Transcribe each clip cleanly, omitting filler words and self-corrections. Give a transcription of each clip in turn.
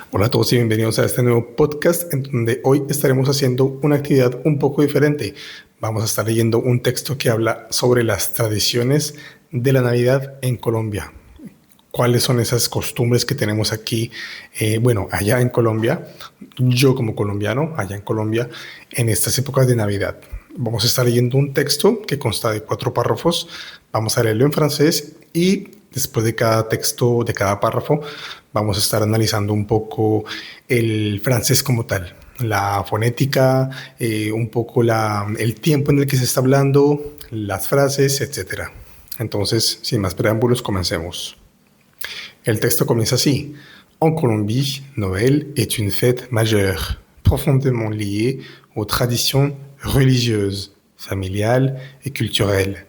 Hola a todos y bienvenidos a este nuevo podcast en donde hoy estaremos haciendo una actividad un poco diferente. Vamos a estar leyendo un texto que habla sobre las tradiciones de la Navidad en Colombia. ¿Cuáles son esas costumbres que tenemos aquí? Allá en Colombia, yo como colombiano, allá en Colombia, en estas épocas de Navidad. Vamos a estar leyendo un texto que consta de 4 párrafos. Vamos a leerlo en francés y después de cada texto, de cada párrafo, vamos a estar analizando un poco el francés como tal, la fonética, un poco el tiempo en el que se está hablando, las frases, etc. Entonces, sin más preámbulos, comencemos. El texto comienza así. En Colombie, Noël est une fête majeure, profondément liée aux traditions religieuses, familiales et culturelles.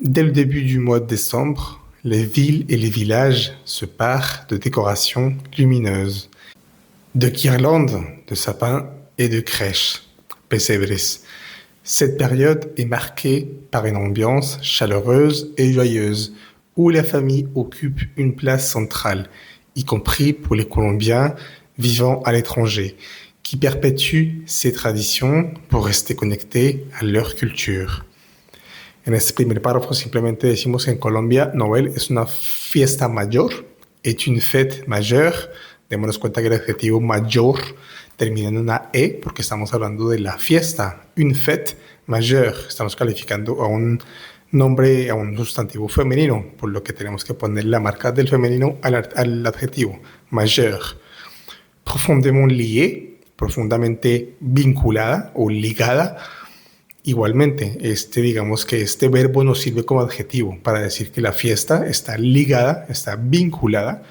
Dès le début du mois de décembre, les villes et les villages se parent de décorations lumineuses, de guirlandes, de sapins et de crèches, pesebres. Cette période est marquée par une ambiance chaleureuse et joyeuse, où la famille occupe une place centrale, y compris pour les Colombiens vivant à l'étranger, qui perpétuent ces traditions pour rester connectés à leur culture. En este primer párrafo simplemente decimos que en Colombia Noël es una fiesta mayor, est une fête majeure. Démonos cuenta que el adjetivo mayor termina en una E porque estamos hablando de la fiesta. Une fête majeure. Estamos calificando a un nombre, a un sustantivo femenino, por lo que tenemos que poner la marca del femenino al adjetivo majeure. Profondément liée, profundamente vinculada o ligada. Igualmente, digamos que este verbo nos sirve como adjetivo para decir que la fiesta está ligada, está vinculada,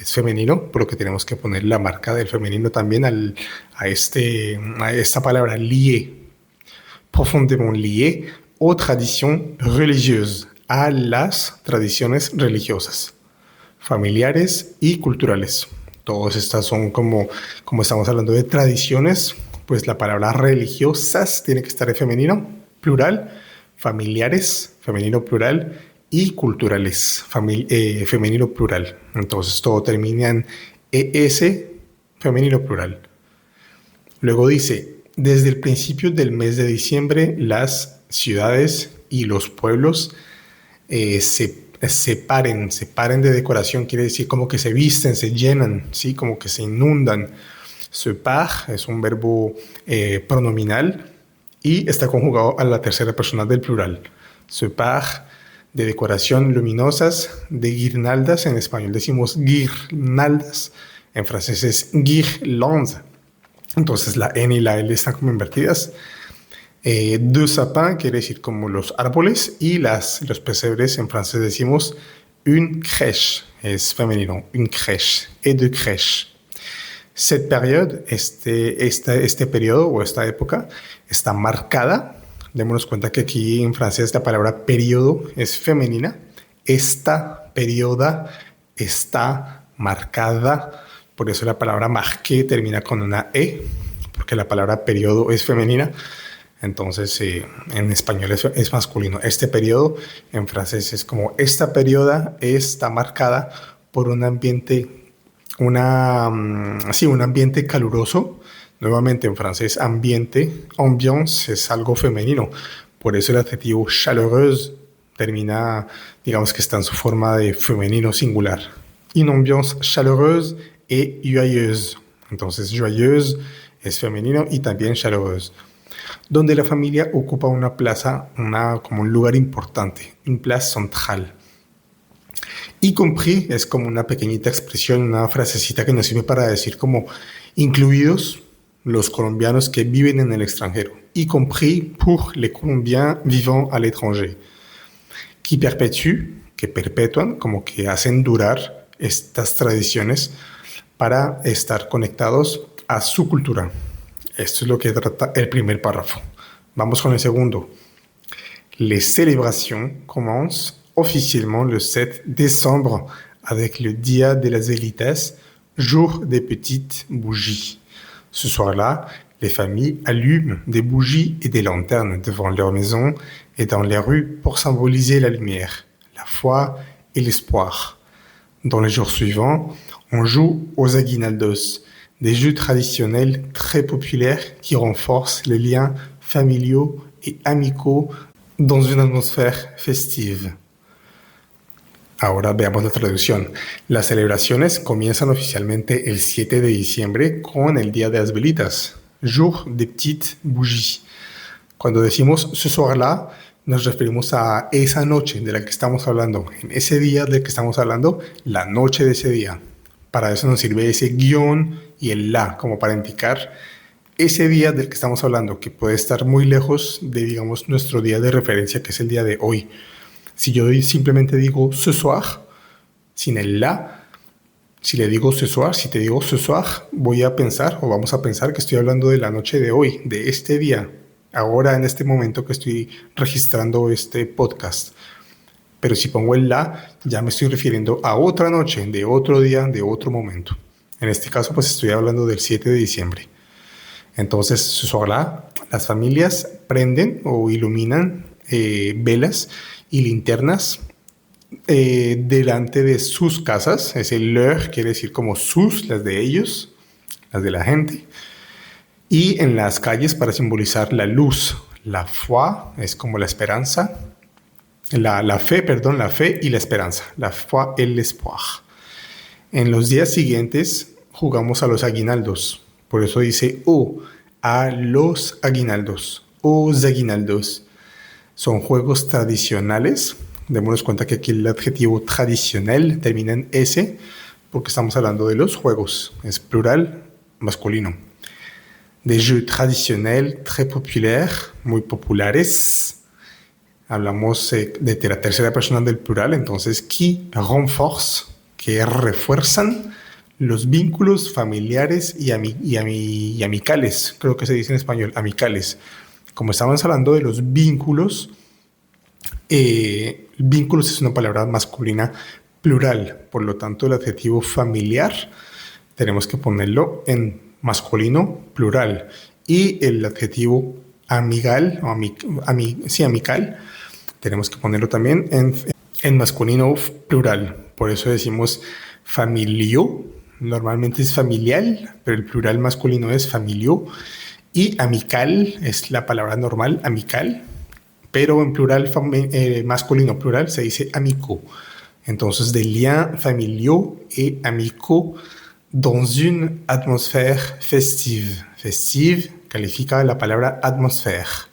es femenino, por lo que tenemos que poner la marca del femenino también a esta palabra lié, profondément lié aux traditions religieuses, a las tradiciones religiosas, familiares y culturales. Todas estas son como estamos hablando de tradiciones, pues la palabra religiosas tiene que estar en femenino, plural, familiares, femenino plural, y culturales, femenino plural. Entonces todo termina en ES, femenino plural. Luego dice, desde el principio del mes de diciembre, las ciudades y los pueblos se paren de decoración, quiere decir como que se visten, se llenan, ¿sí? Como que se inundan. Se part es un verbo pronominal y está conjugado a la tercera persona del plural. Se part de decoración luminosas, de guirnaldas, en español decimos guirnaldas, en francés es guirlande, entonces la N y la L están como invertidas. De sapin quiere decir como los árboles y los pesebres, en francés decimos une crèche, es femenino, une crèche, et de crèche. Cette période, este periodo o esta época está marcada. Démonos cuenta que aquí en francés la palabra periodo es femenina. Esta perioda está marcada. Por eso la palabra marqué termina con una E, porque la palabra periodo es femenina. Entonces en español es masculino. Este periodo en francés es como esta perioda está marcada por un ambiente un ambiente caluroso. Nuevamente en francés ambiente, ambiance es algo femenino, por eso el adjetivo chaleureuse termina, digamos que está en su forma de femenino singular. Une ambiance chaleureuse et joyeuse, entonces joyeuse es femenino y también chaleureuse, donde la familia ocupa una plaza, como un lugar importante, une place centrale. Y compris es como una pequeñita expresión, una frasecita que nos sirve para decir como incluidos los colombianos que viven en el extranjero. Y compris pour les Colombiens vivant à l'étranger. Qui perpétuent, que perpetúan, como que hacen durar estas tradiciones para estar conectados a su cultura. Esto es lo que trata el primer párrafo. Vamos con el segundo. Les célébrations commencent officiellement le 7 décembre avec le Dia de las Velitas, jour des petites bougies. Ce soir-là, les familles allument des bougies et des lanternes devant leur maison et dans les rues pour symboliser la lumière, la foi et l'espoir. Dans les jours suivants, On joue aux aguinaldos, des jeux traditionnels très populaires qui renforcent les liens familiaux et amicaux dans une atmosphère festive. Ahora veamos la traducción. Las celebraciones comienzan oficialmente el 7 de diciembre con el Día de las Velitas, Jour des Petites Bougies. Cuando decimos ce soir-là, nos referimos a esa noche de la que estamos hablando, en ese día del que estamos hablando, la noche de ese día. Para eso nos sirve ese guión y el la, como para indicar ese día del que estamos hablando, que puede estar muy lejos de, digamos, nuestro día de referencia, que es el día de hoy. Si yo simplemente digo ce soir, sin el la, si le digo ce soir, si te digo ce soir, voy a pensar o vamos a pensar que estoy hablando de la noche de hoy, de este día, ahora en este momento que estoy registrando este podcast. Pero si pongo el la, ya me estoy refiriendo a otra noche, de otro día, de otro momento. En este caso, pues estoy hablando del 7 de diciembre. Entonces, ce soir-là, las familias prenden o iluminan velas y linternas delante de sus casas. Ese leur quiere decir como sus, las de ellos, las de la gente. Y en las calles para simbolizar la luz. La foi es como la esperanza. La fe y la esperanza. La foi et l'espoir. En los días siguientes jugamos a los aguinaldos. Por eso dice a los aguinaldos. Aux aguinaldos. Son juegos tradicionales. Démonos cuenta que aquí el adjetivo tradicional termina en S porque estamos hablando de los juegos. Es plural masculino. Des jeux traditionnels très populaires, muy populares. Hablamos de la tercera persona del plural, entonces qui renforce, que refuerzan los vínculos familiares y amicales. Creo que se dice en español, amicales. Como estamos hablando de los vínculos, vínculos es una palabra masculina plural, por lo tanto el adjetivo familiar tenemos que ponerlo en masculino plural y el adjetivo amigal o amical tenemos que ponerlo también en masculino plural. Por eso decimos familio, normalmente es familial, pero el plural masculino es familio. Y amical es la palabra normal, amical, pero en plural masculino plural se dice amico. Entonces, des liens familiaux et amicaux dans une atmosphère festive. Festive califica la palabra atmosphère.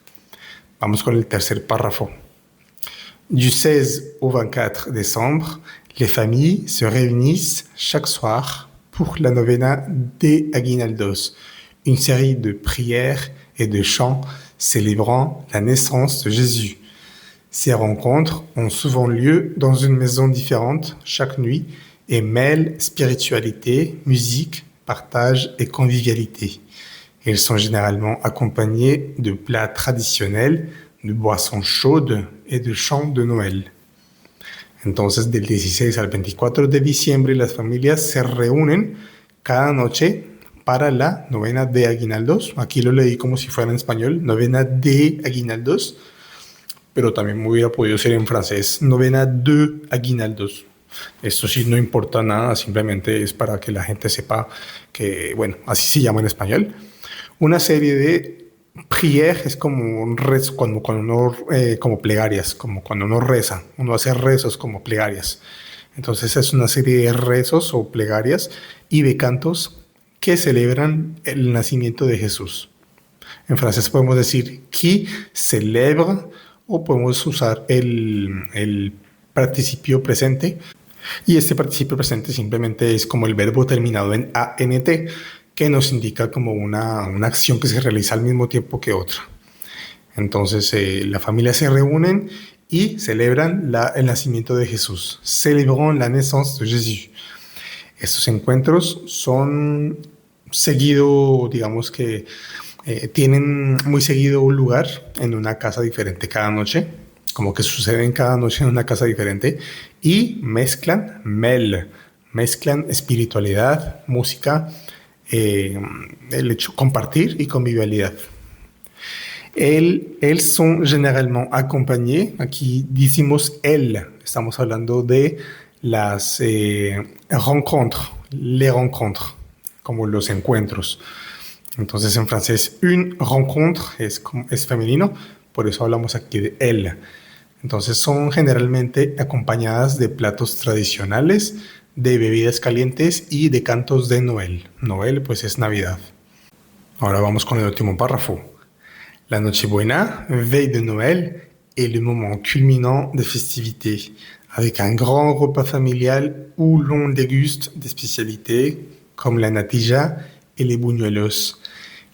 Vamos con el tercer párrafo. Du 16 au 24 décembre, les familles se réunissent chaque soir pour la novena des Aguinaldos, une série de prières et de chants célébrant la naissance de Jésus. Ces rencontres ont souvent lieu dans une maison différente chaque nuit et mêlent spiritualité, musique, partage et convivialité. Elles sont généralement accompagnées de plats traditionnels, de boissons chaudes et de chants de Noël. Entonces, del 16 al 24 de diciembre, las familias se reúnen cada noche para la novena de Aguinaldos. Aquí lo leí como si fuera en español, novena de Aguinaldos, pero también me hubiera podido ser en francés, novena de Aguinaldos. Esto sí no importa nada, simplemente es para que la gente sepa que, bueno, así se llama en español. Una serie de prières es como un rezo, cuando uno, como plegarias, como cuando uno reza, uno hace rezos como plegarias. Entonces es una serie de rezos o plegarias y de cantos que celebran el nacimiento de Jesús. En francés podemos decir qui célèbre o podemos usar el participio presente. Y este participio presente simplemente es como el verbo terminado en ANT, que nos indica como una acción que se realiza al mismo tiempo que otra. Entonces, la familia se reúnen y celebran el nacimiento de Jesús. Célébrons la naissance de Jésus. Estos encuentros son seguido, digamos que tienen muy seguido un lugar en una casa diferente cada noche, como que suceden cada noche en una casa diferente, y mezclan espiritualidad, música, el hecho compartir y convivialidad. Elles sont généralement accompagnées. Aquí decimos estamos hablando de las rencontres, les rencontres, como los encuentros. Entonces en francés, une rencontre es femenino, por eso hablamos aquí de elle. Entonces son generalmente acompañadas de platos tradicionales, de bebidas calientes y de cantos de Noël. Noël pues es Navidad. Ahora vamos con el último párrafo. La Nochebuena, veille de Noël, est le moment culminant des festivités, avec un grand repas familial où l'on déguste des spécialités comme la natilla et les buñuelos.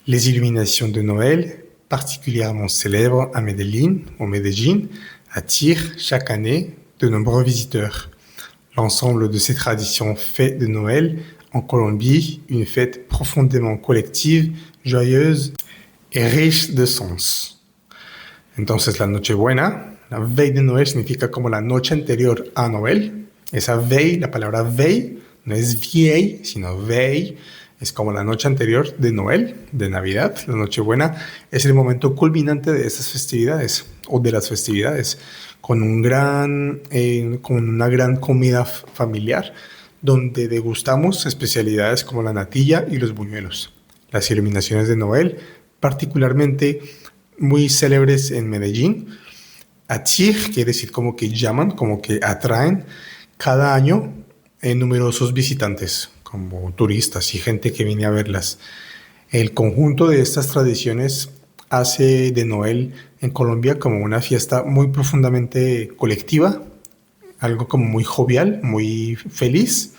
Les illuminations de Noël, particulièrement célèbres à Medellín, au Medellín, attirent chaque année de nombreux visiteurs. L'ensemble de ces traditions fêtes de Noël en Colombie, une fête profondément collective, joyeuse et riche de sens. Entonces la Nochebuena, la veille de Noël significa como la noche anterior a Noël. Esa veille, la palabra veille, no es vieille, sino veille. Es como la noche anterior de Noël, de Navidad. La Nochebuena es el momento culminante de estas festividades o de las festividades, con una gran comida familiar donde degustamos especialidades como la natilla y los buñuelos. Las iluminaciones de Noël, particularmente muy célebres en Medellín. Attir quiere decir como que llaman, como que atraen cada año numerosos visitantes, como turistas y gente que viene a verlas. El conjunto de estas tradiciones hace de Noël en Colombia como una fiesta muy profundamente colectiva, algo como muy jovial, muy feliz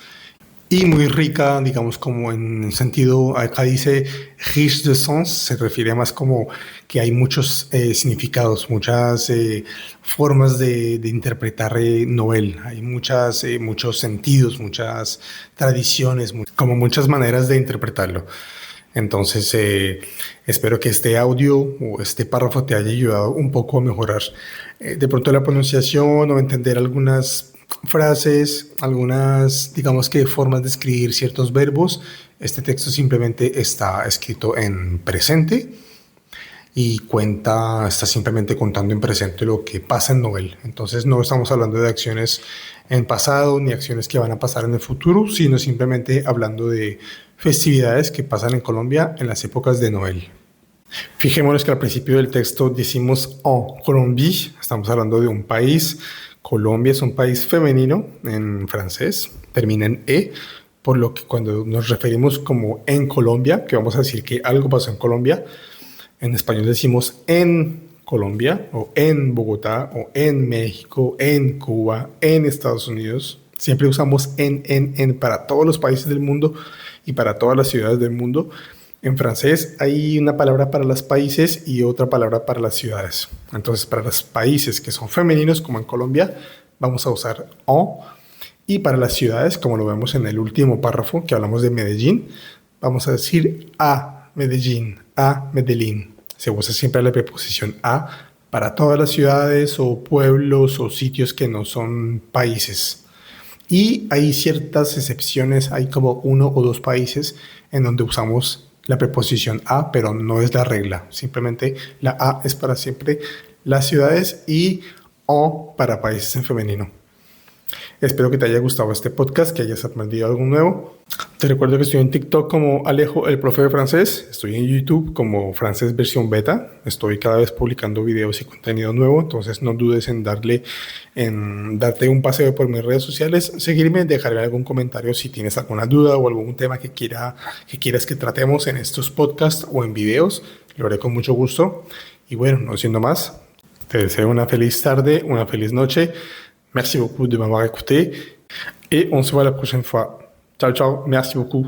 y muy rica, digamos, como en sentido, acá dice riche de sens, se refiere más como que hay muchos significados, muchas formas de interpretar Noël, hay muchos sentidos, muchas tradiciones, como muchas maneras de interpretarlo. Entonces, espero que este audio o este párrafo te haya ayudado un poco a mejorar de pronto la pronunciación o entender algunas frases, algunas, digamos que formas de escribir ciertos verbos. Este texto simplemente está escrito en presente y está simplemente contando en presente lo que pasa en Noël. Entonces no estamos hablando de acciones en pasado ni acciones que van a pasar en el futuro, sino simplemente hablando de festividades que pasan en Colombia en las épocas de Noël. Fijémonos que al principio del texto decimos en Colombie, estamos hablando de un país. Colombia es un país femenino en francés, termina en E, por lo que cuando nos referimos como en Colombia, que vamos a decir que algo pasó en Colombia, en español decimos en Colombia, o en Bogotá, o en México, en Cuba, en Estados Unidos. Siempre usamos en para todos los países del mundo y para todas las ciudades del mundo. En francés hay una palabra para los países y otra palabra para las ciudades. Entonces, para los países que son femeninos, como en Colombia, vamos a usar en. Y para las ciudades, como lo vemos en el último párrafo que hablamos de Medellín, vamos a decir a Medellín, a Medellín. Se usa siempre la preposición a para todas las ciudades o pueblos o sitios que no son países. Y hay ciertas excepciones, hay como 1 o 2 países en donde usamos la preposición a, pero no es la regla. Simplemente la a es para siempre las ciudades y o para países en femenino. Espero que te haya gustado este podcast, que hayas aprendido algo nuevo. Te recuerdo que estoy en TikTok como Alejo, el profe de francés. Estoy en YouTube como Francés versión beta. Estoy cada vez publicando videos y contenido nuevo. Entonces no dudes en darte un paseo por mis redes sociales, seguirme, dejarme algún comentario si tienes alguna duda o algún tema que quieras que tratemos en estos podcasts o en videos. Lo haré con mucho gusto. Y bueno, no siendo más, te deseo una feliz tarde, una feliz noche. Merci beaucoup de m'avoir écouté et on se voit la prochaine fois. Ciao, ciao. Merci beaucoup.